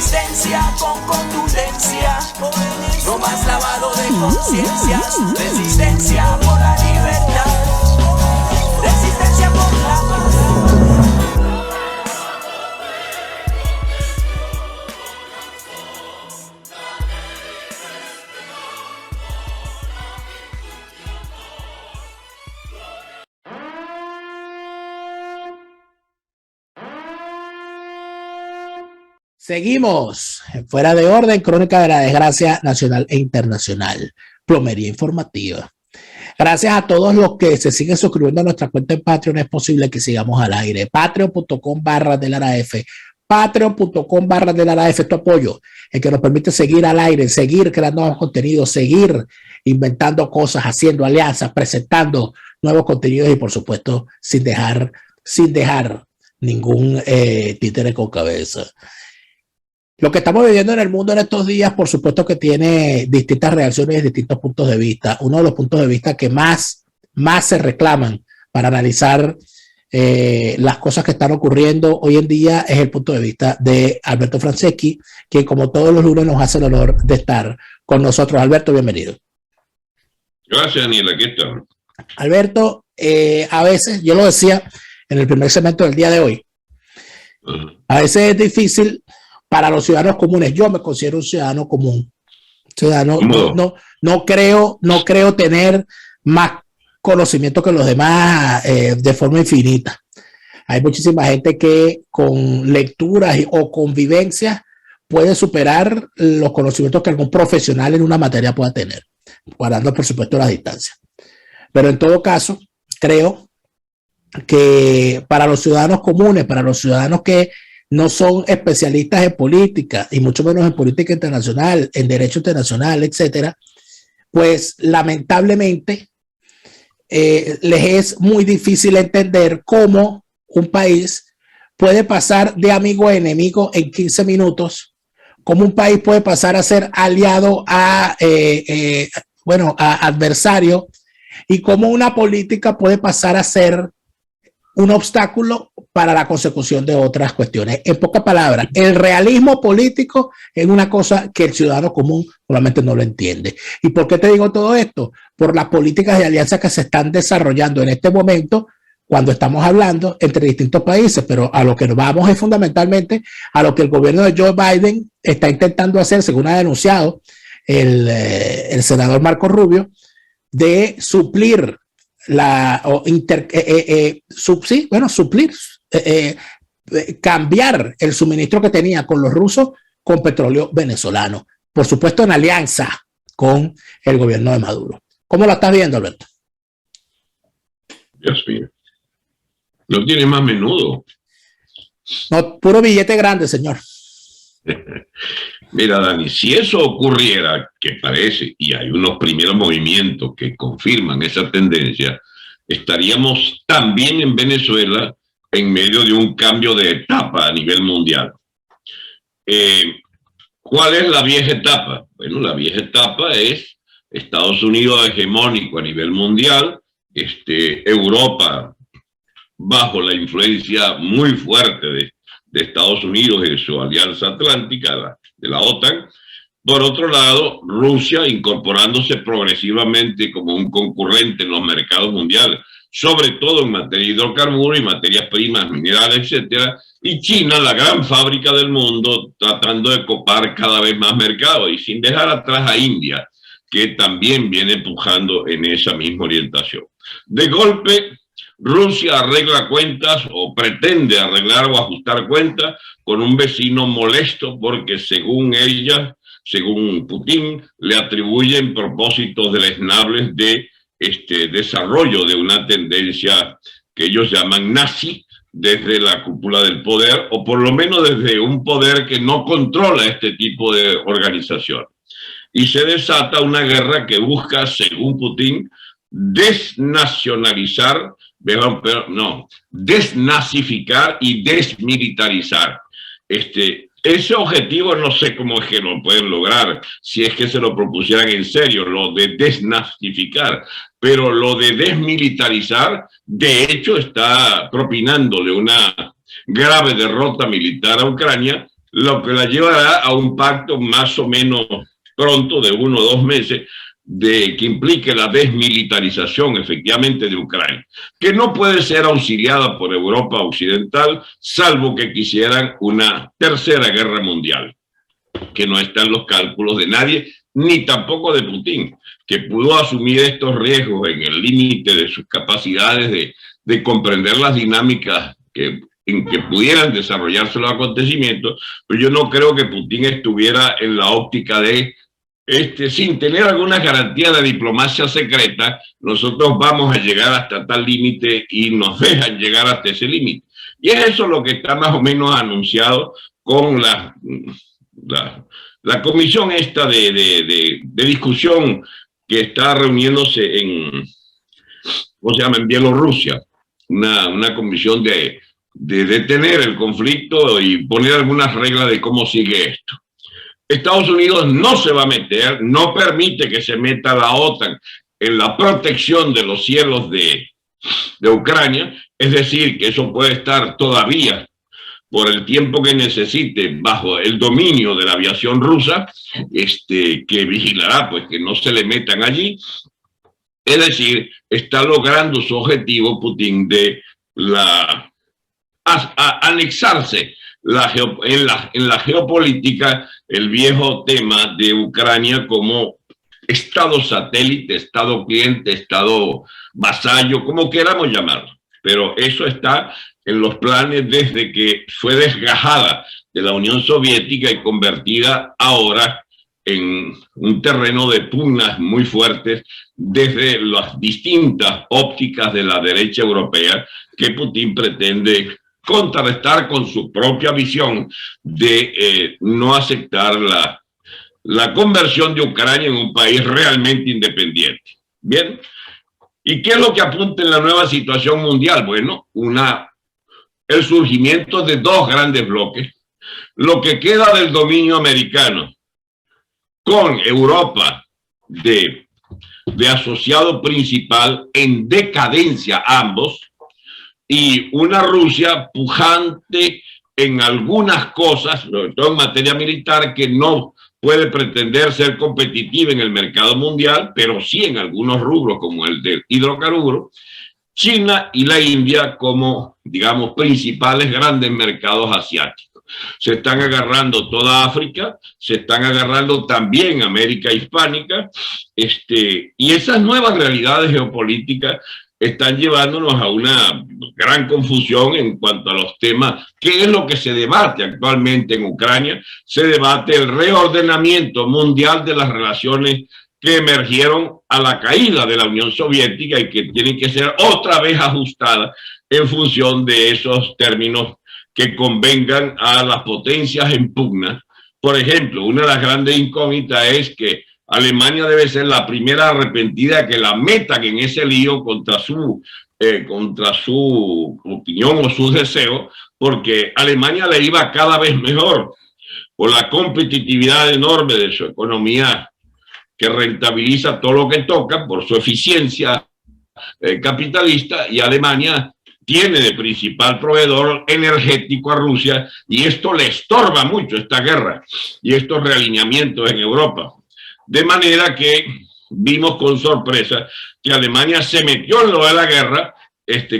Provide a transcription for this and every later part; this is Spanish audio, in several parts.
resistencia con contundencia, no más lavado de conciencias, resistencia por la libertad, resistencia por la paz. Seguimos en Fuera de Orden, crónica de la desgracia nacional e internacional, plomería informativa. Gracias a todos los que se siguen suscribiendo a nuestra cuenta en Patreon, es posible que sigamos al aire. Patreon.com/DelaraF, Patreon.com/DelaraF, tu apoyo, el que nos permite seguir al aire, seguir creando nuevos contenidos, seguir inventando cosas, haciendo alianzas, presentando nuevos contenidos y por supuesto sin dejar ningún títere con cabeza. Lo que estamos viviendo en el mundo en estos días, por supuesto que tiene distintas reacciones y distintos puntos de vista. Uno de los puntos de vista que más se reclaman para analizar las cosas que están ocurriendo hoy en día es el punto de vista de Alberto Franceschi, que como todos los lunes nos hace el honor de estar con nosotros. Alberto, bienvenido. Gracias, Daniel, aquí está. Alberto, a veces, yo lo decía en el primer segmento del día de hoy, a veces es difícil para los ciudadanos comunes. Yo me considero un ciudadano común. No creo tener más conocimiento que los demás de forma infinita. Hay muchísima gente que con lecturas o convivencias puede superar los conocimientos que algún profesional en una materia pueda tener, guardando por supuesto la distancia. Pero en todo caso, creo que para los ciudadanos comunes, para los ciudadanos que no son especialistas en política y mucho menos en política internacional, en derecho internacional, etcétera, pues lamentablemente les es muy difícil entender cómo un país puede pasar de amigo a enemigo en 15 minutos, cómo un país puede pasar a ser aliado a adversario y cómo una política puede pasar a ser un obstáculo para la consecución de otras cuestiones. En pocas palabras, el realismo político es una cosa que el ciudadano común probablemente no lo entiende. ¿Y por qué te digo todo esto? Por las políticas de alianza que se están desarrollando en este momento cuando estamos hablando entre distintos países, pero a lo que nos vamos es fundamentalmente a lo que el gobierno de Joe Biden está intentando hacer, según ha denunciado el senador Marco Rubio, de suplir cambiar el suministro que tenía con los rusos con petróleo venezolano, por supuesto en alianza con el gobierno de Maduro. ¿Cómo lo estás viendo, Alberto? Dios mío, lo tiene más menudo. No, puro billete grande, señor. Mira, Dani, si eso ocurriera, que parece, y hay unos primeros movimientos que confirman esa tendencia, estaríamos también en Venezuela en medio de un cambio de etapa a nivel mundial. ¿Cuál es la vieja etapa? Bueno, la vieja etapa es Estados Unidos hegemónico a nivel mundial, Europa bajo la influencia muy fuerte de Estados Unidos y de su alianza atlántica, de la OTAN. Por otro lado, Rusia incorporándose progresivamente como un concurrente en los mercados mundiales, sobre todo en materia de hidrocarburos y materias primas, minerales, etcétera. Y China, la gran fábrica del mundo, tratando de copar cada vez más mercados y sin dejar atrás a India, que también viene empujando en esa misma orientación. De golpe, Rusia arregla cuentas o pretende arreglar o ajustar cuentas con un vecino molesto porque según Putin, le atribuyen propósitos deleznables de desarrollo de una tendencia que ellos llaman nazi desde la cúpula del poder, o por lo menos desde un poder que no controla este tipo de organización. Y se desata una guerra que busca, según Putin, desnazificar y desmilitarizar. Ese objetivo no sé cómo es que lo pueden lograr, si es que se lo propusieran en serio, lo de desnazificar, pero lo de desmilitarizar, de hecho, está propinándole una grave derrota militar a Ucrania, lo que la llevará a un pacto más o menos pronto, de 1 o 2 meses, que implique la desmilitarización efectivamente de Ucrania, que no puede ser auxiliada por Europa Occidental, salvo que quisieran una tercera guerra mundial, que no está en los cálculos de nadie, ni tampoco de Putin, que pudo asumir estos riesgos en el límite de sus capacidades de comprender las dinámicas en que pudieran desarrollarse los acontecimientos, pero yo no creo que Putin estuviera en la óptica de sin tener alguna garantía de diplomacia secreta, nosotros vamos a llegar hasta tal límite y nos dejan llegar hasta ese límite. Y es eso lo que está más o menos anunciado con la comisión esta de discusión que está reuniéndose en Bielorrusia, una comisión de detener el conflicto y poner algunas reglas de cómo sigue esto. Estados Unidos no se va a meter, no permite que se meta la OTAN en la protección de los cielos de Ucrania, es decir, que eso puede estar todavía por el tiempo que necesite bajo el dominio de la aviación rusa, que vigilará pues que no se le metan allí. Es decir, está logrando su objetivo Putin de anexarse en la geopolítica el viejo tema de Ucrania como estado satélite, estado cliente, estado vasallo, como queramos llamarlo. Pero eso está en los planes desde que fue desgajada de la Unión Soviética y convertida ahora en un terreno de pugnas muy fuertes desde las distintas ópticas de la derecha europea que Putin pretende contrarrestar con su propia visión de no aceptar la conversión de Ucrania en un país realmente independiente. Bien, ¿y qué es lo que apunta en la nueva situación mundial? Bueno, el surgimiento de 2 grandes bloques, lo que queda del dominio americano con Europa de asociado principal en decadencia ambos, y una Rusia pujante en algunas cosas, sobre todo en materia militar, que no puede pretender ser competitiva en el mercado mundial, pero sí en algunos rubros como el del hidrocarburo. China y la India como, digamos, principales grandes mercados asiáticos. Se están agarrando toda África, se están agarrando también América hispánica, y esas nuevas realidades geopolíticas están llevándonos a una gran confusión en cuanto a los temas. ¿Qué es lo que se debate actualmente en Ucrania? Se debate el reordenamiento mundial de las relaciones que emergieron a la caída de la Unión Soviética y que tienen que ser otra vez ajustadas en función de esos términos que convengan a las potencias en pugna. Por ejemplo, una de las grandes incógnitas es que Alemania debe ser la primera arrepentida que la metan en ese lío contra su opinión o sus deseos, porque Alemania le iba cada vez mejor por la competitividad enorme de su economía que rentabiliza todo lo que toca, por su eficiencia capitalista, y Alemania tiene de principal proveedor energético a Rusia, y esto le estorba mucho esta guerra y estos realineamientos en Europa. De manera que vimos con sorpresa que Alemania se metió en lo de la guerra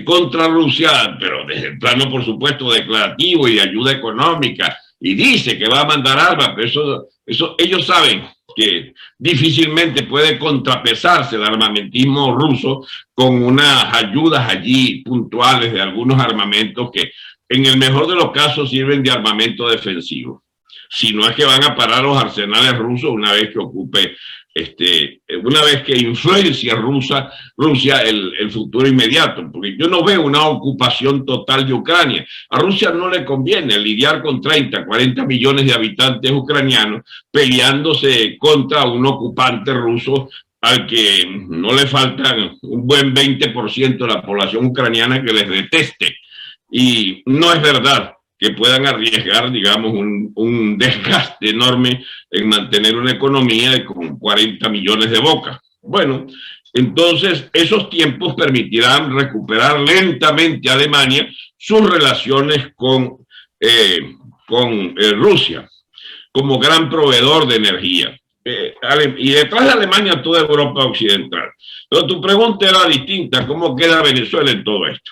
contra Rusia, pero desde el plano, por supuesto, declarativo y de ayuda económica, y dice que va a mandar armas, pero eso ellos saben que difícilmente puede contrapesarse el armamentismo ruso con unas ayudas allí puntuales de algunos armamentos que en el mejor de los casos sirven de armamento defensivo. Si no es que van a parar los arsenales rusos una vez que ocupe, una vez que influencia Rusia el futuro inmediato, porque yo no veo una ocupación total de Ucrania. A Rusia no le conviene lidiar con 30, 40 millones de habitantes ucranianos peleándose contra un ocupante ruso al que no le faltan un buen 20% de la población ucraniana que les deteste. Y no es verdad que puedan arriesgar, digamos, un desgaste enorme en mantener una economía con 40 millones de bocas. Bueno, entonces esos tiempos permitirán recuperar lentamente a Alemania sus relaciones con Rusia como gran proveedor de energía. Y detrás de Alemania toda Europa Occidental. Pero tu pregunta era distinta, ¿cómo queda Venezuela en todo esto?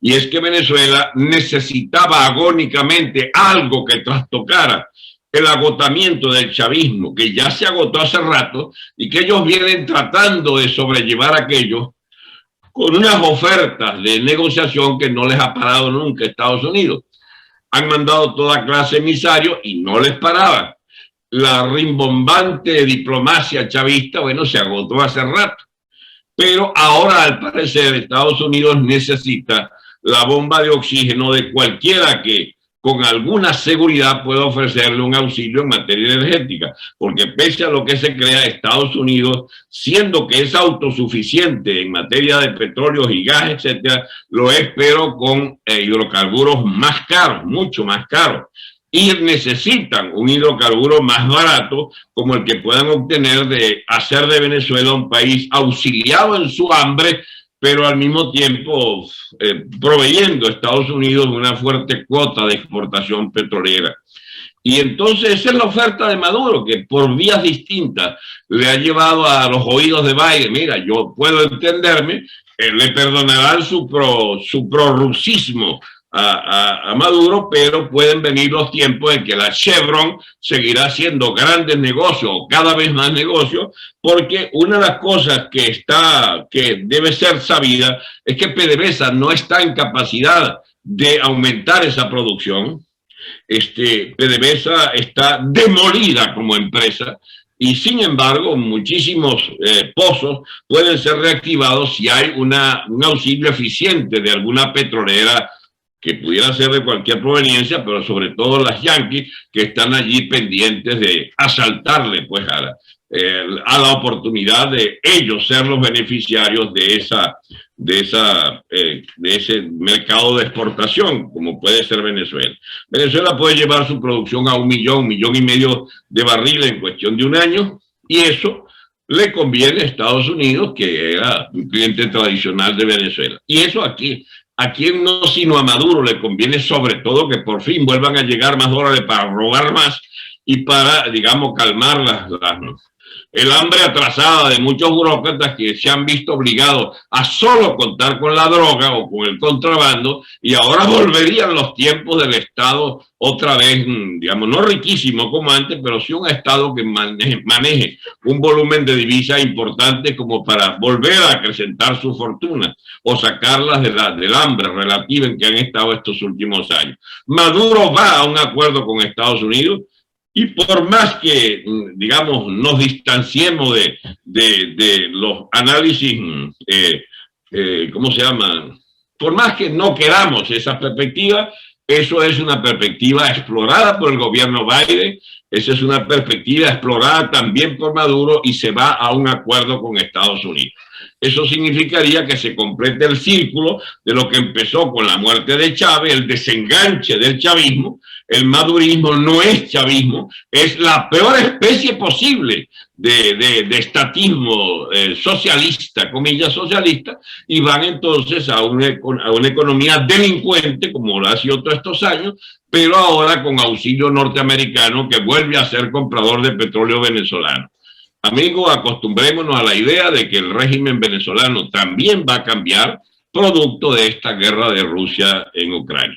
Y es que Venezuela necesitaba agónicamente algo que trastocara el agotamiento del chavismo, que ya se agotó hace rato y que ellos vienen tratando de sobrellevar aquello con unas ofertas de negociación que no les ha parado nunca Estados Unidos. Han mandado toda clase de emisarios y no les paraban. La rimbombante diplomacia chavista, bueno, se agotó hace rato. Pero ahora, al parecer, Estados Unidos necesita la bomba de oxígeno de cualquiera que con alguna seguridad pueda ofrecerle un auxilio en materia energética, porque pese a lo que se crea, Estados Unidos, siendo que es autosuficiente en materia de petróleo y gas, etcétera, lo es, pero con hidrocarburos más caros, mucho más caros, y necesitan un hidrocarburo más barato como el que puedan obtener de hacer de Venezuela un país auxiliado en su hambre, pero al mismo tiempo proveyendo a Estados Unidos una fuerte cuota de exportación petrolera. Y entonces esa es la oferta de Maduro, que por vías distintas le ha llevado a los oídos de Biden. Mira, yo puedo entenderme, le perdonarán su prorrusismo a Maduro, pero pueden venir los tiempos en que la Chevron seguirá haciendo grandes negocios, cada vez más negocios, porque una de las cosas que debe ser sabida es que PDVSA no está en capacidad de aumentar esa producción. PDVSA está demolida como empresa y sin embargo muchísimos pozos pueden ser reactivados si hay un auxilio eficiente de alguna petrolera que pudiera ser de cualquier proveniencia, pero sobre todo las yanquis que están allí pendientes de asaltarle pues a la oportunidad de ellos ser los beneficiarios de ese mercado de exportación, como puede ser Venezuela. Venezuela puede llevar su producción a 1 millón y medio de barriles en cuestión de un año, y eso le conviene a Estados Unidos, que era un cliente tradicional de Venezuela. Y eso aquí. ¿A quién no sino a Maduro le conviene sobre todo que por fin vuelvan a llegar más dólares para robar más y para, digamos, calmar el hambre atrasada de muchos burócratas que se han visto obligados a solo contar con la droga o con el contrabando, y ahora volverían los tiempos del Estado otra vez, digamos, no riquísimo como antes, pero sí un Estado que maneje un volumen de divisas importante como para volver a acrecentar su fortuna o sacarlas del hambre relativa en que han estado estos últimos años. Maduro va a un acuerdo con Estados Unidos, y por más que, digamos, nos distanciemos de los análisis, ¿cómo se llama? Por más que no queramos esa perspectiva, eso es una perspectiva explorada por el gobierno Biden, esa es una perspectiva explorada también por Maduro, y se va a un acuerdo con Estados Unidos. Eso significaría que se complete el círculo de lo que empezó con la muerte de Chávez, el desenganche del chavismo. El madurismo no es chavismo, es la peor especie posible de estatismo socialista, comillas socialista, y van entonces a una economía delincuente, como lo ha sido todos estos años, pero ahora con auxilio norteamericano que vuelve a ser comprador de petróleo venezolano. Amigos, acostumbrémonos a la idea de que el régimen venezolano también va a cambiar producto de esta guerra de Rusia en Ucrania.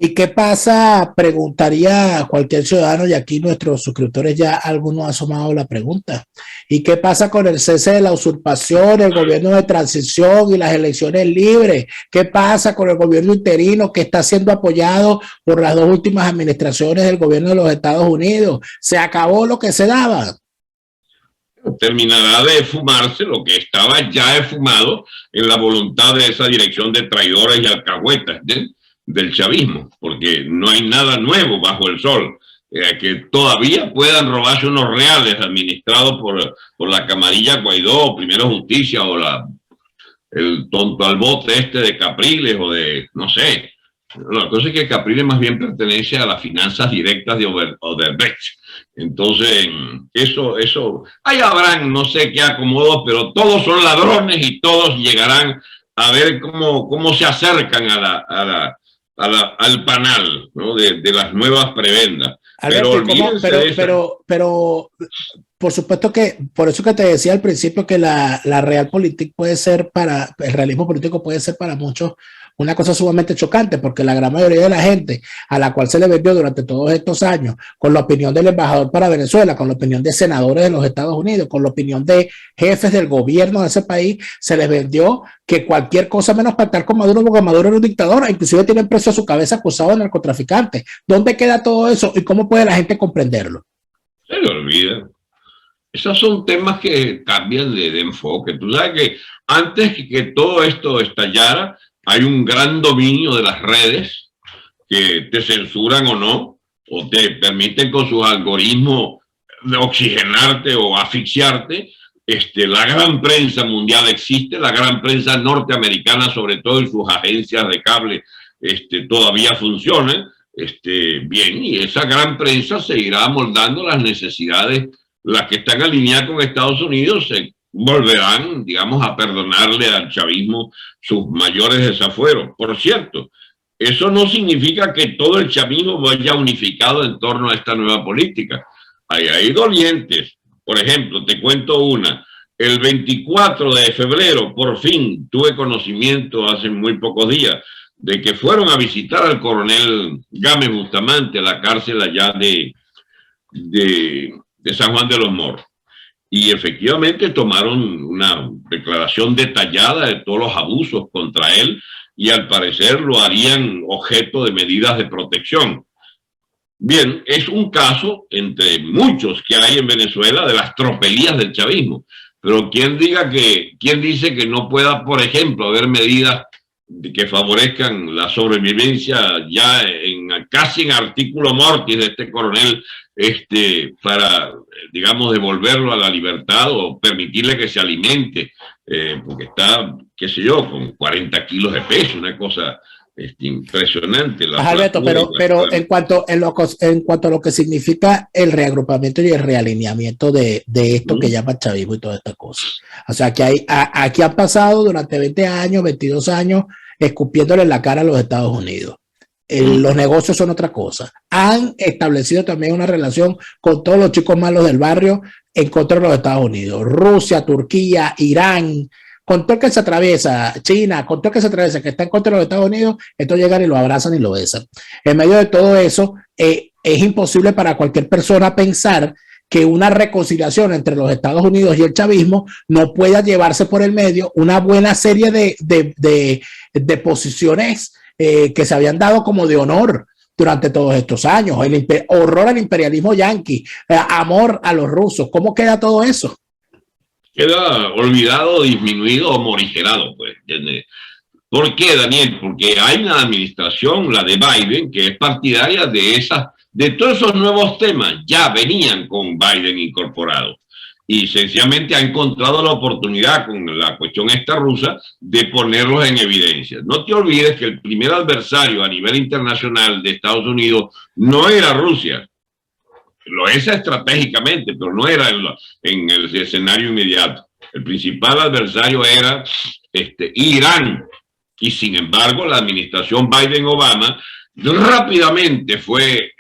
¿Y qué pasa? Preguntaría a cualquier ciudadano, y aquí nuestros suscriptores ya algunos han asomado la pregunta. ¿Y qué pasa con el cese de la usurpación, el gobierno de transición y las elecciones libres? ¿Qué pasa con el gobierno interino que está siendo apoyado por las dos últimas administraciones del gobierno de los Estados Unidos? ¿Se acabó lo que se daba? Terminará de fumarse lo que estaba ya esfumado en la voluntad de esa dirección de traidores y alcahuetas del chavismo, porque no hay nada nuevo bajo el sol, que todavía puedan robarse unos reales administrados por la camarilla Guaidó, Primero Justicia, o el tonto al bote de Capriles, o de, no sé. La cosa es que Capriles más bien pertenece a las finanzas directas de Odebrecht. Entonces, eso, ahí habrán no sé qué acomodos, pero todos son ladrones y todos llegarán a ver cómo se acercan a al panal, ¿no? de las nuevas prebendas. Alberto, pero por supuesto que, por eso que te decía al principio que la realpolitik puede ser para, el realismo político puede ser para muchos una cosa sumamente chocante, porque la gran mayoría de la gente a la cual se le vendió durante todos estos años, con la opinión del embajador para Venezuela, con la opinión de senadores de los Estados Unidos, con la opinión de jefes del gobierno de ese país, se les vendió que cualquier cosa menos pactar con Maduro, porque Maduro era un dictador, inclusive tienen preso a su cabeza acusado de narcotraficante. ¿Dónde queda todo eso y cómo puede la gente comprenderlo? Se le olvida. Esos son temas que cambian de enfoque. Tú sabes que antes que todo esto estallara, hay un gran dominio de las redes que te censuran o no, o te permiten con sus algoritmos oxigenarte o asfixiarte. La gran prensa mundial existe, la gran prensa norteamericana, sobre todo, y sus agencias de cable todavía funcionan. Bien, y esa gran prensa seguirá amoldando las necesidades, las que están alineadas con Estados Unidos, se volverán, digamos, a perdonarle al chavismo sus mayores desafueros. Por cierto, eso no significa que todo el chavismo vaya unificado en torno a esta nueva política. Hay dolientes. Por ejemplo, te cuento una. El 24 de febrero, por fin, tuve conocimiento hace muy pocos días de que fueron a visitar al coronel Gámez Bustamante a la cárcel allá de San Juan de los Morros. Y efectivamente tomaron una declaración detallada de todos los abusos contra él y al parecer lo harían objeto de medidas de protección. Bien, es un caso entre muchos que hay en Venezuela de las tropelías del chavismo. Pero ¿quién dice que no pueda, por ejemplo, haber medidas que favorezcan la sobrevivencia ya casi en artículo mortis de este coronel para, digamos, devolverlo a la libertad o permitirle que se alimente, porque está, qué sé yo, con 40 kilos de peso, una cosa impresionante. Alberto, pero en cuanto a lo que significa el reagrupamiento y el realineamiento de esto que llama chavismo y todas estas cosas. O sea, que aquí han pasado durante 20 años, 22 años, escupiéndole en la cara a los Estados Unidos. Los negocios son otra cosa. Han establecido también una relación con todos los chicos malos del barrio en contra de los Estados Unidos. Rusia, Turquía, Irán, con todo el que se atraviesa, China, con todo el que se atraviesa, que está en contra de los Estados Unidos, estos llegan y lo abrazan y lo besan. En medio de todo eso, es imposible para cualquier persona pensar que una reconciliación entre los Estados Unidos y el chavismo no pueda llevarse por el medio una buena serie de posiciones que se habían dado como de honor durante todos estos años. Horror al imperialismo yanqui, amor a los rusos. ¿Cómo queda todo eso? Queda olvidado, disminuido o morigerado, pues. ¿Por qué, Daniel? Porque hay una administración, la de Biden, que es partidaria de todos esos nuevos temas. Ya venían con Biden incorporados. Y sencillamente ha encontrado la oportunidad con la cuestión esta rusa de ponerlos en evidencia. No te olvides que el primer adversario a nivel internacional de Estados Unidos no era Rusia. Lo es estratégicamente, pero no era en el escenario inmediato. El principal adversario era Irán. Y sin embargo, la administración Biden-Obama rápidamente fue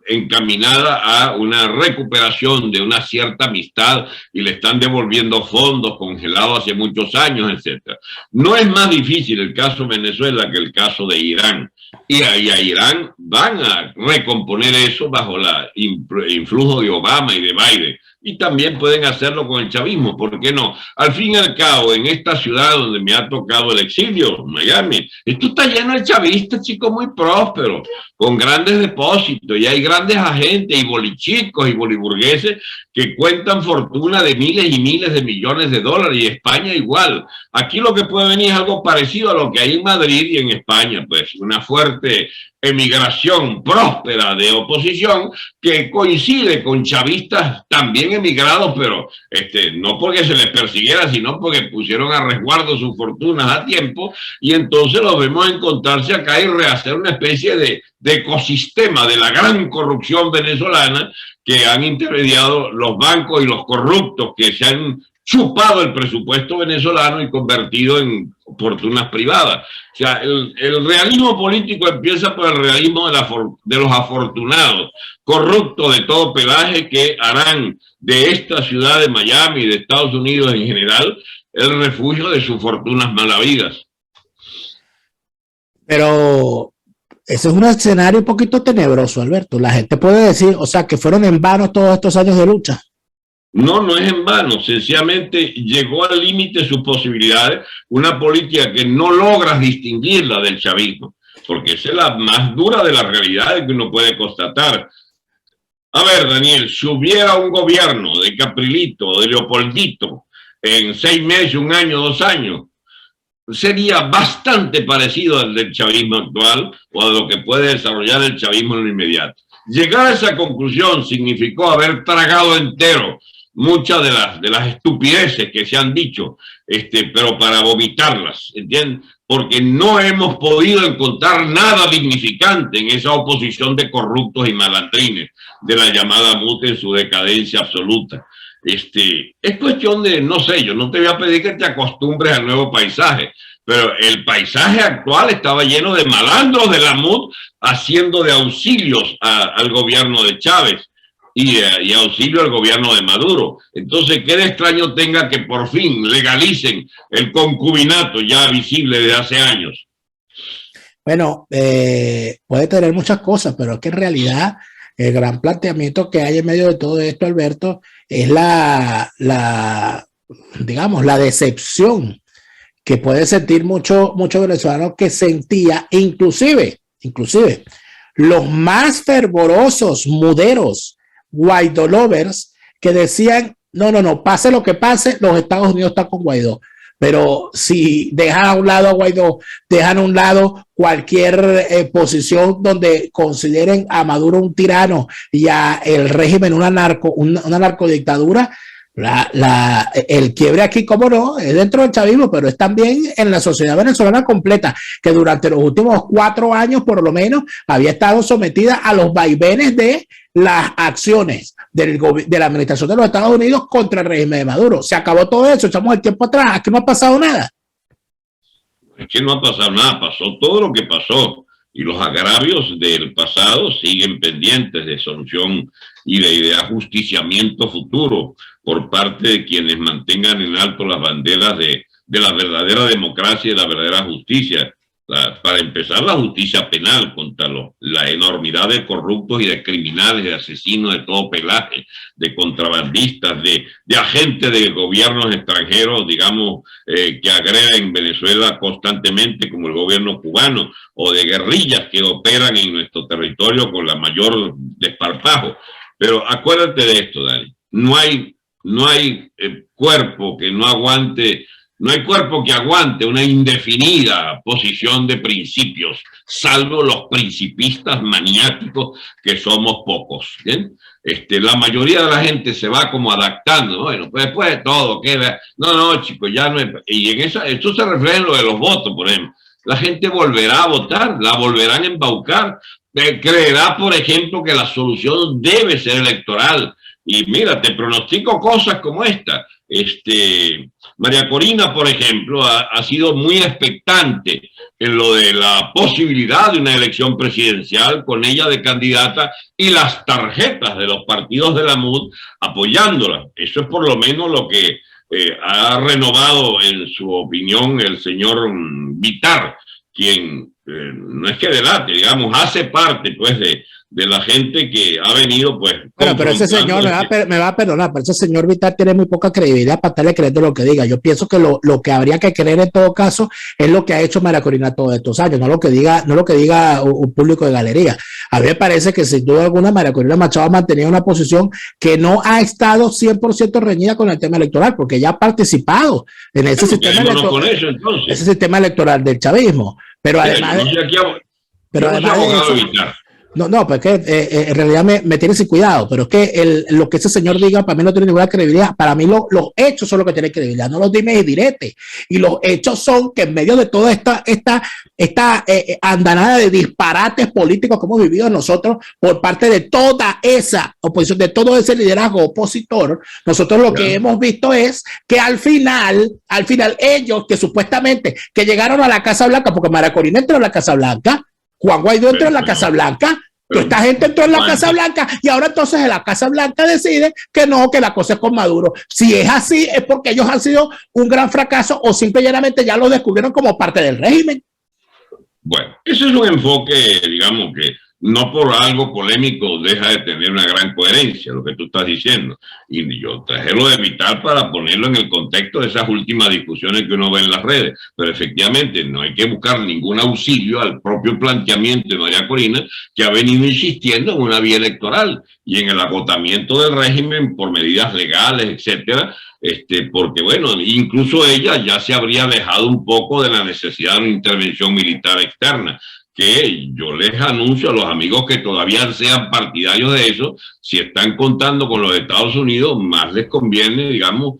encaminada a una recuperación de una cierta amistad y le están devolviendo fondos congelados hace muchos años, etc. No es más difícil el caso Venezuela que el caso de Irán. Y a Irán van a recomponer eso bajo el influjo de Obama y de Biden. Y también pueden hacerlo con el chavismo, ¿por qué no? Al fin y al cabo, en esta ciudad donde me ha tocado el exilio, Miami, esto está lleno de chavistas, chicos, muy prósperos, con grandes depósitos, y hay grandes agentes y bolichicos y boliburgueses que cuentan fortuna de miles y miles de millones de dólares, y España igual. Aquí lo que puede venir es algo parecido a lo que hay en Madrid y en España, pues una fuerte emigración próspera de oposición que coincide con chavistas también emigrados, pero no porque se les persiguiera, sino porque pusieron a resguardo sus fortunas a tiempo, y entonces los vemos encontrarse acá y rehacer una especie de ecosistema de la gran corrupción venezolana que han intermediado los bancos y los corruptos que se han chupado el presupuesto venezolano y convertido en fortunas privadas. O sea, el realismo político empieza por el realismo de los afortunados, corruptos de todo pelaje, que harán de esta ciudad de Miami y de Estados Unidos en general el refugio de sus fortunas malavidas. Pero ese es un escenario un poquito tenebroso, Alberto. La gente puede decir, o sea, que fueron en vano todos estos años de lucha. No, no es en vano, sencillamente llegó al límite de sus posibilidades una política que no logras distinguirla del chavismo, porque esa es la más dura de las realidades que uno puede constatar. A ver, Daniel, si hubiera un gobierno de Caprilito, de Leopoldito, en 6 meses, 1 año, 2 años, sería bastante parecido al del chavismo actual o a lo que puede desarrollar el chavismo en lo inmediato. Llegar a esa conclusión significó haber tragado entero muchas de las estupideces que se han dicho, pero para vomitarlas, ¿entienden? Porque no hemos podido encontrar nada dignificante en esa oposición de corruptos y malandrines de la llamada MUT en su decadencia absoluta. Es cuestión de, no sé, yo no te voy a pedir que te acostumbres al nuevo paisaje, pero el paisaje actual estaba lleno de malandros de la MUT haciendo de auxilios al gobierno de Chávez y auxilio al gobierno de Maduro. Entonces, qué de extraño tenga que por fin legalicen el concubinato ya visible de hace años. Bueno, puede tener muchas cosas, pero es que en realidad el gran planteamiento que hay en medio de todo esto, Alberto, es digamos, la decepción que puede sentir muchos venezolanos que sentía, inclusive los más fervorosos muderos, Guaidó lovers, que decían, no, pase lo que pase, los Estados Unidos están con Guaidó. Pero si dejan a un lado a Guaidó, dejan a un lado cualquier posición donde consideren a Maduro un tirano y a el régimen una narcodictadura, el quiebre aquí, como no, es dentro del chavismo, pero es también en la sociedad venezolana completa, que durante los últimos 4 años, por lo menos, había estado sometida a los vaivenes de las acciones de la administración de los Estados Unidos contra el régimen de Maduro. Se acabó todo eso, echamos el tiempo atrás, aquí no ha pasado nada. Es que no ha pasado nada, pasó todo lo que pasó. Y los agravios del pasado siguen pendientes de solución y de ajusticiamiento futuro por parte de quienes mantengan en alto las banderas de la verdadera democracia y la verdadera justicia. Para empezar, la justicia penal contra la enormidad de corruptos y de criminales, de asesinos de todo pelaje, de contrabandistas, de agentes de gobiernos extranjeros, digamos, que agreden Venezuela constantemente, como el gobierno cubano, o de guerrillas que operan en nuestro territorio con la mayor desparpajo. Pero acuérdate de esto, Dani, no hay cuerpo que no aguante. No hay cuerpo que aguante una indefinida posición de principios, salvo los principistas maniáticos que somos pocos. ¿Bien? La mayoría de la gente se va como adaptando. Bueno, pues después de todo queda. No, chicos, ya no es. Y en esto se refleja en lo de los votos, por ejemplo. La gente volverá a votar, la volverán a embaucar. Creerá, por ejemplo, que la solución debe ser electoral. Y mira, te pronostico cosas como esta. María Corina, por ejemplo, ha sido muy expectante en lo de la posibilidad de una elección presidencial con ella de candidata y las tarjetas de los partidos de la MUD apoyándola. Eso es por lo menos lo que ha renovado en su opinión el señor Vitar, quien no es que delate, digamos, hace parte pues de la gente que ha venido pues... Bueno, pero ese señor me va a perdonar, pero ese señor Vitar tiene muy poca credibilidad para estarle creyendo lo que diga. Yo pienso que lo que habría que creer en todo caso es lo que ha hecho María Corina todos estos años, no lo que diga un público de galería. A mí me parece que sin duda alguna María Corina Machado ha mantenido una posición que no ha estado 100% reñida con el tema electoral, porque ella ha participado en ese sistema electoral del chavismo. Pero además de eso, No, pues que en realidad me tiene sin cuidado, pero es que lo que ese señor diga para mí no tiene ninguna credibilidad. Para mí los hechos son los que tienen credibilidad, no los dimes y diretes. Y los hechos son que en medio de toda esta andanada de disparates políticos que hemos vivido nosotros por parte de toda esa oposición, de todo ese liderazgo opositor, nosotros lo que hemos visto es que al final ellos que supuestamente que llegaron a la Casa Blanca, porque María Corina entró a la Casa Blanca, Juan Guaidó entró en la Casa Blanca, toda esta gente entró en la Casa Blanca y ahora entonces en la Casa Blanca decide que no, que la cosa es con Maduro. Si es así, es porque ellos han sido un gran fracaso o simplemente ya lo descubrieron como parte del régimen. Bueno, ese es un enfoque, digamos, que no por algo polémico deja de tener una gran coherencia, lo que tú estás diciendo. Y yo traje lo de Vital para ponerlo en el contexto de esas últimas discusiones que uno ve en las redes. Pero efectivamente no hay que buscar ningún auxilio al propio planteamiento de María Corina, que ha venido insistiendo en una vía electoral y en el agotamiento del régimen por medidas legales, etcétera. Porque bueno, incluso ella ya se habría alejado un poco de la necesidad de una intervención militar externa, que yo les anuncio a los amigos que todavía sean partidarios de eso, si están contando con los Estados Unidos, más les conviene, digamos,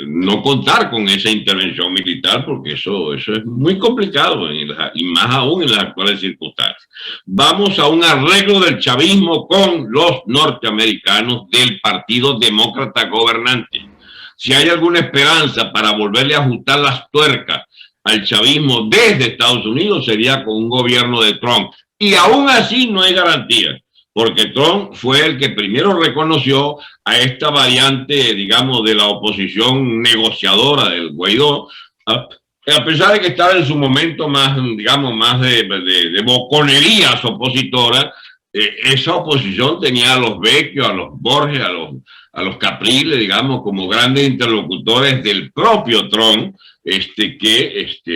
no contar con esa intervención militar, porque eso es muy complicado y más aún en las actuales circunstancias. Vamos a un arreglo del chavismo con los norteamericanos del Partido Demócrata gobernante. Si hay alguna esperanza para volverle a ajustar las tuercas al chavismo desde Estados Unidos, sería con un gobierno de Trump. Y aún así no hay garantía, porque Trump fue el que primero reconoció a esta variante, digamos, de la oposición negociadora del Guaidó, a pesar de que estaba en su momento más, digamos, más de boconerías opositoras. Esa oposición tenía a los Vecchio, a los Borges, a los Capriles, digamos, como grandes interlocutores del propio Trump,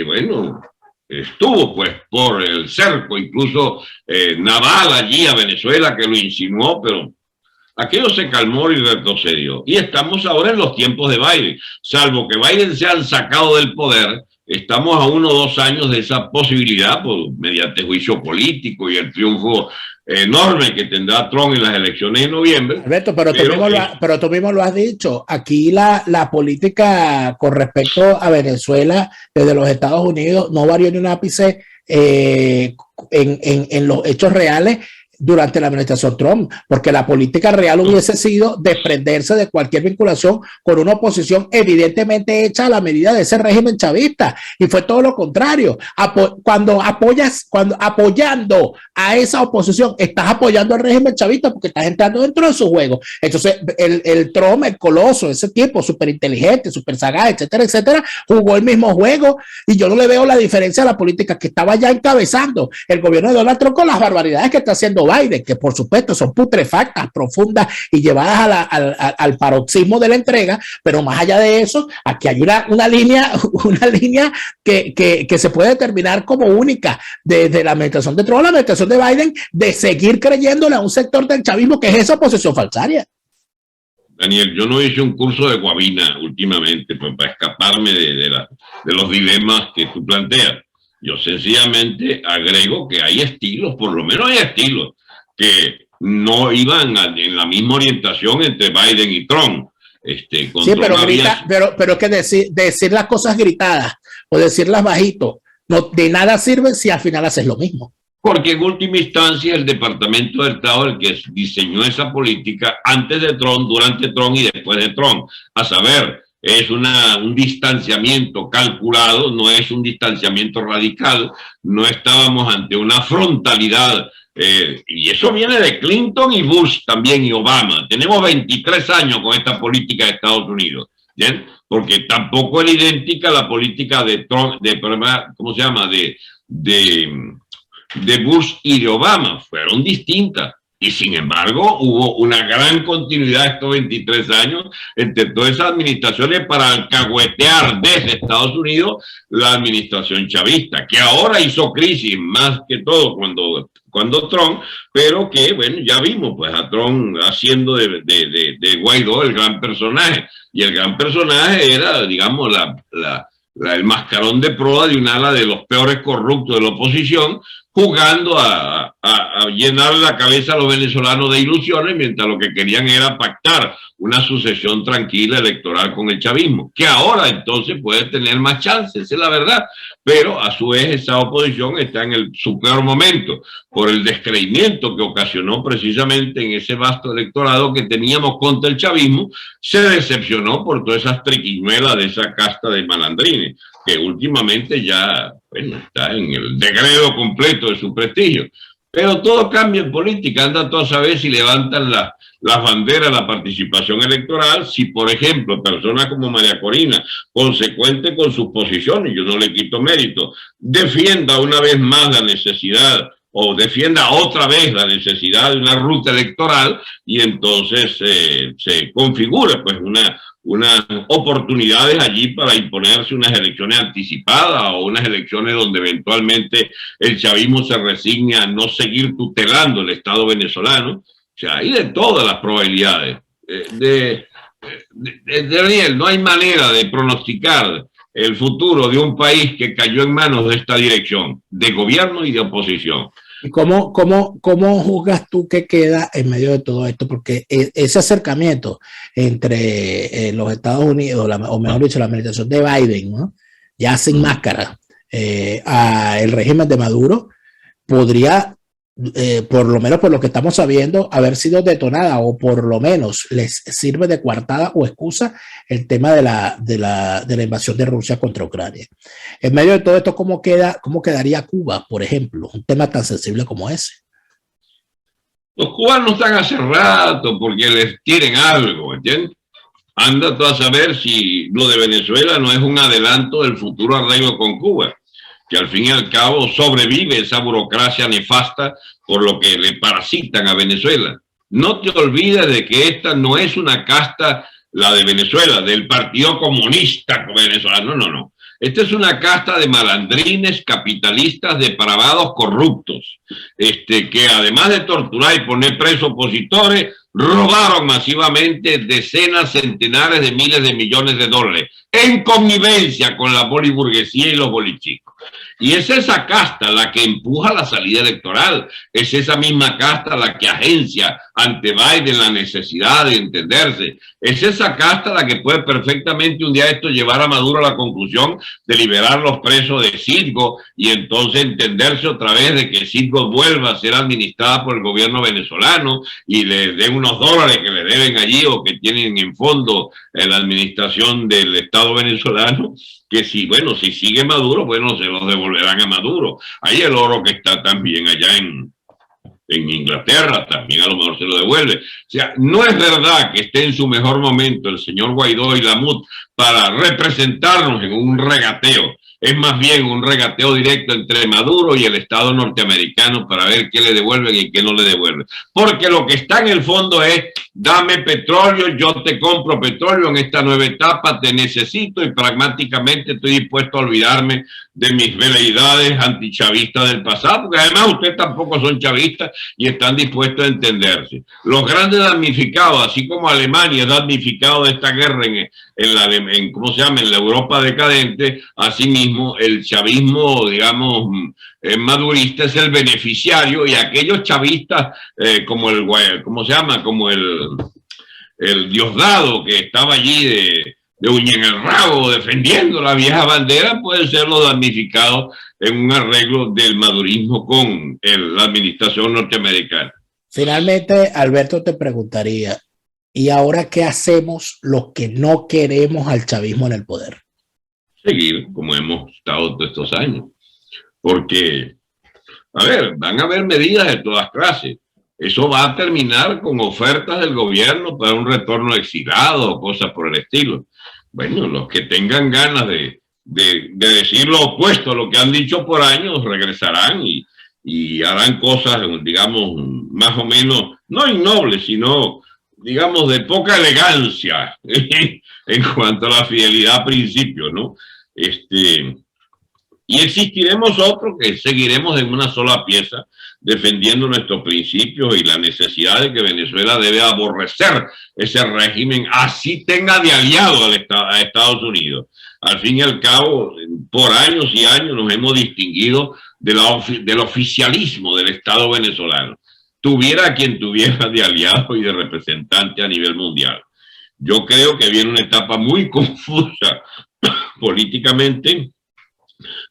bueno, estuvo pues por el cerco, incluso naval allí a Venezuela, que lo insinuó, pero aquello se calmó y retrocedió. Y estamos ahora en los tiempos de Biden. Salvo que Biden se han sacado del poder, estamos a 1 o 2 años de esa posibilidad, mediante juicio político y el triunfo enorme que tendrá Trump en las elecciones de noviembre. Alberto, pero tú mismo lo has dicho. Aquí la política con respecto a Venezuela desde los Estados Unidos no varió ni un ápice en los hechos reales durante la administración Trump, porque la política real hubiese sido desprenderse de cualquier vinculación con una oposición evidentemente hecha a la medida de ese régimen chavista, y fue todo lo contrario. Cuando apoyando a esa oposición, estás apoyando al régimen chavista porque estás entrando dentro de su juego. Entonces el Trump, el coloso, ese tipo súper inteligente, súper sagaz, etcétera, etcétera, jugó el mismo juego, y yo no le veo la diferencia a la política que estaba ya encabezando el gobierno de Donald Trump con las barbaridades que está haciendo Biden, que por supuesto son putrefactas, profundas y llevadas al paroxismo de la entrega, pero más allá de eso, aquí hay una línea que se puede determinar como única desde la administración de Trump a la administración de Biden, de seguir creyéndole a un sector del chavismo que es esa oposición falsaria. Daniel, yo no hice un curso de Guavina últimamente para escaparme de los dilemas que tú planteas. Yo sencillamente agrego que hay estilos, por lo menos hay estilos, que no iban en la misma orientación entre Biden y Trump. Sí, pero es que decir las cosas gritadas o decirlas bajito, no, de nada sirve si al final haces lo mismo. Porque en última instancia el Departamento de Estado el que diseñó esa política antes de Trump, durante Trump y después de Trump. A saber, es un distanciamiento calculado, no es un distanciamiento radical, no estábamos ante una frontalidad, y eso viene de Clinton y Bush también y Obama. Tenemos 23 años con esta política de Estados Unidos, ¿bien? Porque tampoco era idéntica a la política de Trump, ¿cómo se llama? De Bush y de Obama, fueron distintas. Y sin embargo, hubo una gran continuidad estos 23 años entre todas esas administraciones para alcahuetear desde Estados Unidos la administración chavista, que ahora hizo crisis más que todo cuando Trump, pero que, bueno, ya vimos pues a Trump haciendo de Guaidó el gran personaje. Y el gran personaje era, digamos, el mascarón de proa de un ala de los peores corruptos de la oposición, jugando a a llenar la cabeza a los venezolanos de ilusiones, mientras lo que querían era pactar una sucesión tranquila electoral con el chavismo, que ahora entonces puede tener más chances, esa es la verdad, pero a su vez esa oposición está en su peor momento, por el descreimiento que ocasionó precisamente en ese vasto electorado que teníamos contra el chavismo. Se decepcionó por todas esas triquiñuelas de esa casta de malandrines, que últimamente ya, bueno, está en el degredo completo de su prestigio. Pero todo cambia en política, anda todo a saber si levantan las banderas de la participación electoral, si por ejemplo personas como María Corina, consecuente con sus posiciones, yo no le quito mérito, defienda una vez más la necesidad o defienda otra vez la necesidad de una ruta electoral y entonces se configura pues unas oportunidades allí para imponerse unas elecciones anticipadas o unas elecciones donde eventualmente el chavismo se resigne a no seguir tutelando el Estado venezolano. O sea, hay de todas las probabilidades. Daniel, no hay manera de pronosticar el futuro de un país que cayó en manos de esta dirección, de gobierno y de oposición. ¿Y cómo juzgas tú que queda en medio de todo esto? Porque ese acercamiento entre los Estados Unidos, o mejor dicho, la administración de Biden, ¿no?, ya sin máscara, al régimen de Maduro, podría, por lo menos por lo que estamos sabiendo, haber sido detonada, o por lo menos les sirve de coartada o excusa el tema de la invasión de Rusia contra Ucrania. En medio de todo esto, ¿cómo quedaría Cuba, por ejemplo? Un tema tan sensible como ese. Los cubanos están hace rato porque les quieren algo, ¿entiendes? Anda tú a saber si lo de Venezuela no es un adelanto del futuro arreglo con Cuba, que al fin y al cabo sobrevive esa burocracia nefasta por lo que le parasitan a Venezuela. No te olvides de que esta no es una casta, la de Venezuela, del Partido Comunista venezolano, no. Esta es una casta de malandrines, capitalistas, depravados, corruptos, que además de torturar y poner presos opositores, robaron masivamente decenas, centenares de miles de millones de dólares en connivencia con la boliburguesía y los bolichicos. Y es esa casta la que empuja la salida electoral, es esa misma casta la que agencia ante Biden la necesidad de entenderse, es esa casta la que puede perfectamente un día esto llevar a Maduro a la conclusión de liberar los presos de Citgo y entonces entenderse otra vez de que Citgo vuelva a ser administrada por el gobierno venezolano y le den unos dólares que le deben allí o que tienen en fondo la administración del Estado venezolano, que si sigue Maduro, se los devolverán a Maduro. Ahí el oro que está también allá en Inglaterra, también a lo mejor se lo devuelve. O sea, no es verdad que esté en su mejor momento el señor Guaidó y Lamut para representarnos en un regateo. Es más bien un regateo directo entre Maduro y el Estado norteamericano para ver qué le devuelven y qué no le devuelven. Porque lo que está en el fondo es, dame petróleo, yo te compro petróleo en esta nueva etapa, te necesito y pragmáticamente estoy dispuesto a olvidarme de mis veleidades antichavistas del pasado, porque además ustedes tampoco son chavistas y están dispuestos a entenderse. Los grandes damnificados, así como Alemania es damnificado de esta guerra en la Europa decadente, asimismo el chavismo, digamos, madurista es el beneficiario y aquellos chavistas como el Diosdado que estaba allí de uña en el rabo defendiendo la vieja bandera, pueden ser los damnificados en un arreglo del madurismo con la administración norteamericana. Finalmente, Alberto, te preguntaría, ¿y ahora qué hacemos los que no queremos al chavismo en el poder? Seguir como hemos estado todos estos años. Porque, a ver, van a haber medidas de todas clases. Eso va a terminar con ofertas del gobierno para un retorno exilado o cosas por el estilo. Bueno, los que tengan ganas de decir lo opuesto a lo que han dicho por años regresarán y harán cosas, digamos, más o menos, no innobles, sino, digamos, de poca elegancia en cuanto a la fidelidad a principios, ¿no? Y existiremos otros que seguiremos en una sola pieza defendiendo nuestros principios y la necesidad de que Venezuela debe aborrecer ese régimen, así tenga de aliado a Estados Unidos. Al fin y al cabo, por años y años nos hemos distinguido del oficialismo del Estado venezolano, tuviera a quien tuviera de aliado y de representante a nivel mundial. Yo creo que viene una etapa muy confusa políticamente,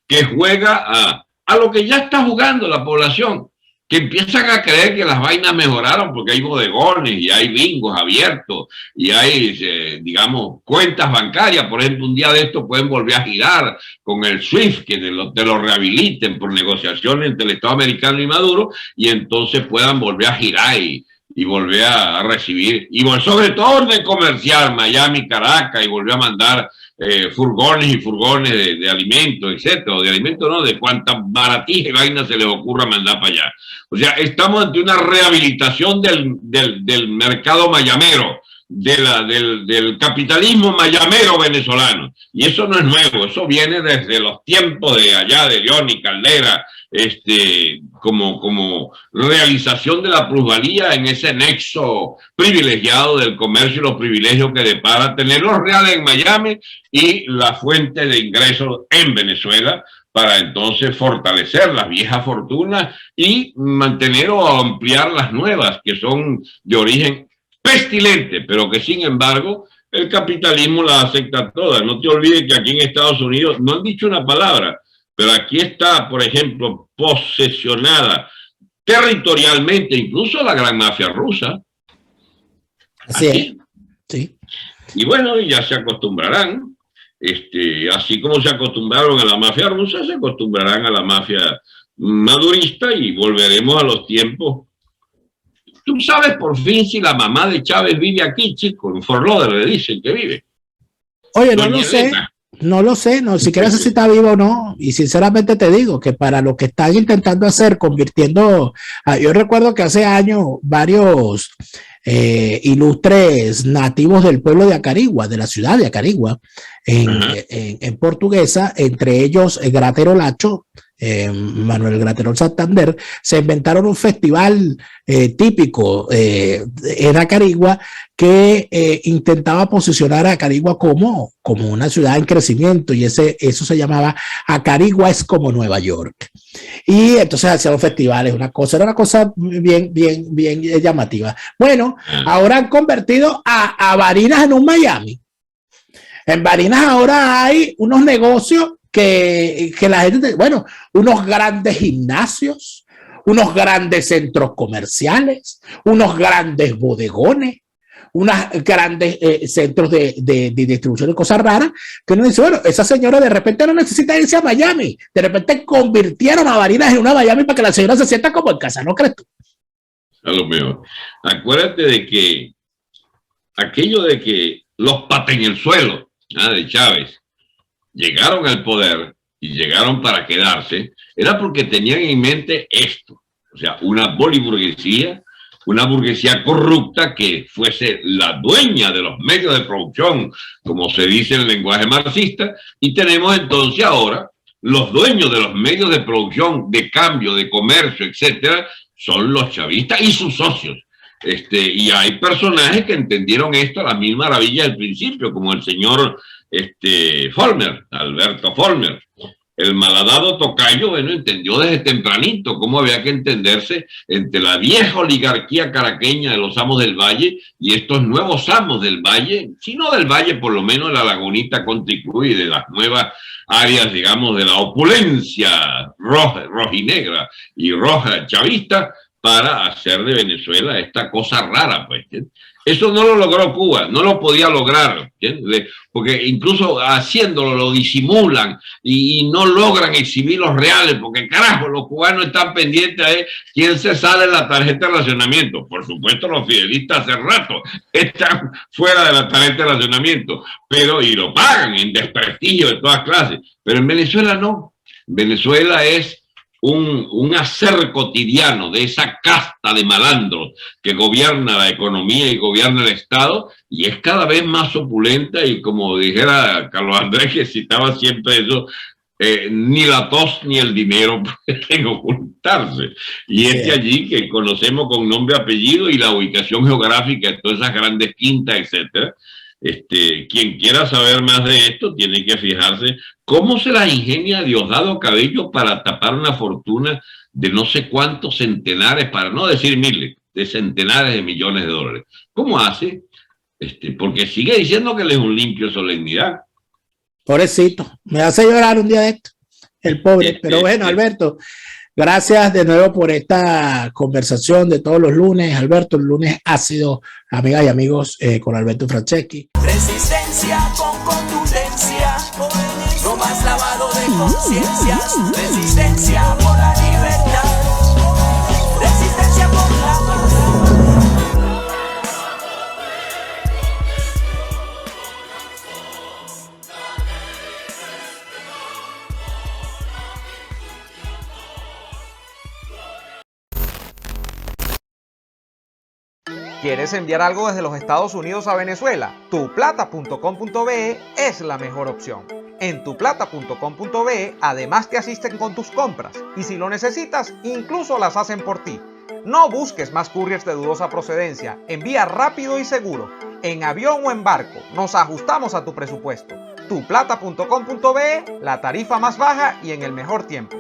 que juega a lo que ya está jugando la población, que empiezan a creer que las vainas mejoraron porque hay bodegones y hay bingos abiertos y hay, digamos, cuentas bancarias. Por ejemplo, un día de esto pueden volver a girar con el SWIFT, que te lo rehabiliten por negociaciones entre el Estado americano y Maduro, y entonces puedan volver a girar y volver a recibir, y sobre todo orden comercial, Miami, Caracas, y volver a mandar furgones y furgones de alimentos, etcétera, o de alimentos no, de cuántas baratijas y vainas se les ocurra mandar para allá. O sea, estamos ante una rehabilitación del mercado mayamero, del capitalismo mayamero venezolano, y eso no es nuevo, eso viene desde los tiempos de allá de León y Caldera, como realización de la plusvalía en ese nexo privilegiado del comercio y los privilegios que depara tener los reales en Miami y la fuente de ingresos en Venezuela, para entonces fortalecer las viejas fortunas y mantener o ampliar las nuevas, que son de origen pestilente, pero que sin embargo el capitalismo las acepta todas. No te olvides que aquí en Estados Unidos no han dicho una palabra, pero aquí está, por ejemplo, posesionada territorialmente incluso la gran mafia rusa. Así es. Sí. Y bueno, ya se acostumbrarán, así como se acostumbraron a la mafia rusa, se acostumbrarán a la mafia madurista y volveremos a los tiempos. Tú sabes por fin si la mamá de Chávez vive aquí, chico, en Fort Lauderdale le dicen que vive. Oye, no lo sé. No lo sé, no siquiera sé si está vivo o no, y sinceramente te digo que para lo que están intentando hacer, convirtiendo, yo recuerdo que hace años varios ilustres nativos del pueblo de Acarigua, de la ciudad de Acarigua, en portuguesa, entre ellos el Gratero Lacho, Manuel Gratero Santander, se inventaron un festival típico en Acarigua que intentaba posicionar a Acarigua como una ciudad en crecimiento, y eso se llamaba Acarigua es como Nueva York. Y entonces hacían festivales, era una cosa bien llamativa. Bueno, ahora han convertido a Barinas en un Miami. En Barinas ahora hay unos negocios que la gente, bueno, unos grandes gimnasios, unos grandes centros comerciales, unos grandes bodegones, unos grandes centros de distribución de cosas raras, que uno dice, bueno, esa señora de repente no necesita irse a Miami, de repente convirtieron a Barinas en una Miami para que la señora se sienta como en casa, ¿no crees tú? A lo mejor. Acuérdate de que aquello de que los pateñelzuelos de Chávez llegaron al poder y llegaron para quedarse, era porque tenían en mente esto, o sea, una boliburguesía, una burguesía corrupta que fuese la dueña de los medios de producción, como se dice en el lenguaje marxista, y tenemos entonces ahora los dueños de los medios de producción, de cambio, de comercio, etcétera, son los chavistas y sus socios. Y hay personajes que entendieron esto a la mil maravillas del principio, como el señor Follmer, Alberto Follmer. El malhadado tocayo, bueno, entendió desde tempranito cómo había que entenderse entre la vieja oligarquía caraqueña de los amos del Valle y estos nuevos amos del Valle, si no del Valle, por lo menos de la Lagunita Conticruy y de las nuevas áreas, digamos, de la opulencia roja, rojinegra y roja chavista, para hacer de Venezuela esta cosa rara, pues. Eso no lo logró Cuba, no lo podía lograr, ¿entiendes? Porque incluso haciéndolo lo disimulan y no logran exhibir los reales, porque carajo, los cubanos están pendientes de quién se sale en la tarjeta de racionamiento. Por supuesto, los fidelistas hace rato están fuera de la tarjeta de racionamiento, pero y lo pagan en desprestigio de todas clases. Pero en Venezuela no. Venezuela es un hacer cotidiano de esa casta de malandros que gobierna la economía y gobierna el Estado, y es cada vez más opulenta, y como dijera Carlos Andrés, que citaba siempre eso, ni la tos ni el dinero pueden ocultarse. Y es de allí que conocemos con nombre y apellido y la ubicación geográfica de todas esas grandes quintas, etcétera, Quien quiera saber más de esto tiene que fijarse cómo se las ingenia Diosdado Cabello para tapar una fortuna de no sé cuántos centenares, para no decir miles, de centenares de millones de dólares. ¿Cómo hace? Porque sigue diciendo que él es un limpio de solemnidad. Pobrecito, me hace llorar un día de esto, el pobre. Pero bueno, Alberto, gracias de nuevo por esta conversación de todos los lunes. Alberto, el lunes ácido, amigas y amigos, con Alberto Franceschi. Resistencia con contundencia, no más lavado de conciencias. Resistencia por la libertad, resistencia por la paz. ¿Quieres enviar algo desde los Estados Unidos a Venezuela? Tuplata.com.be es la mejor opción. En tuplata.com.be además te asisten con tus compras y si lo necesitas, incluso las hacen por ti. No busques más couriers de dudosa procedencia, envía rápido y seguro, en avión o en barco, nos ajustamos a tu presupuesto. Tuplata.com.be, la tarifa más baja y en el mejor tiempo.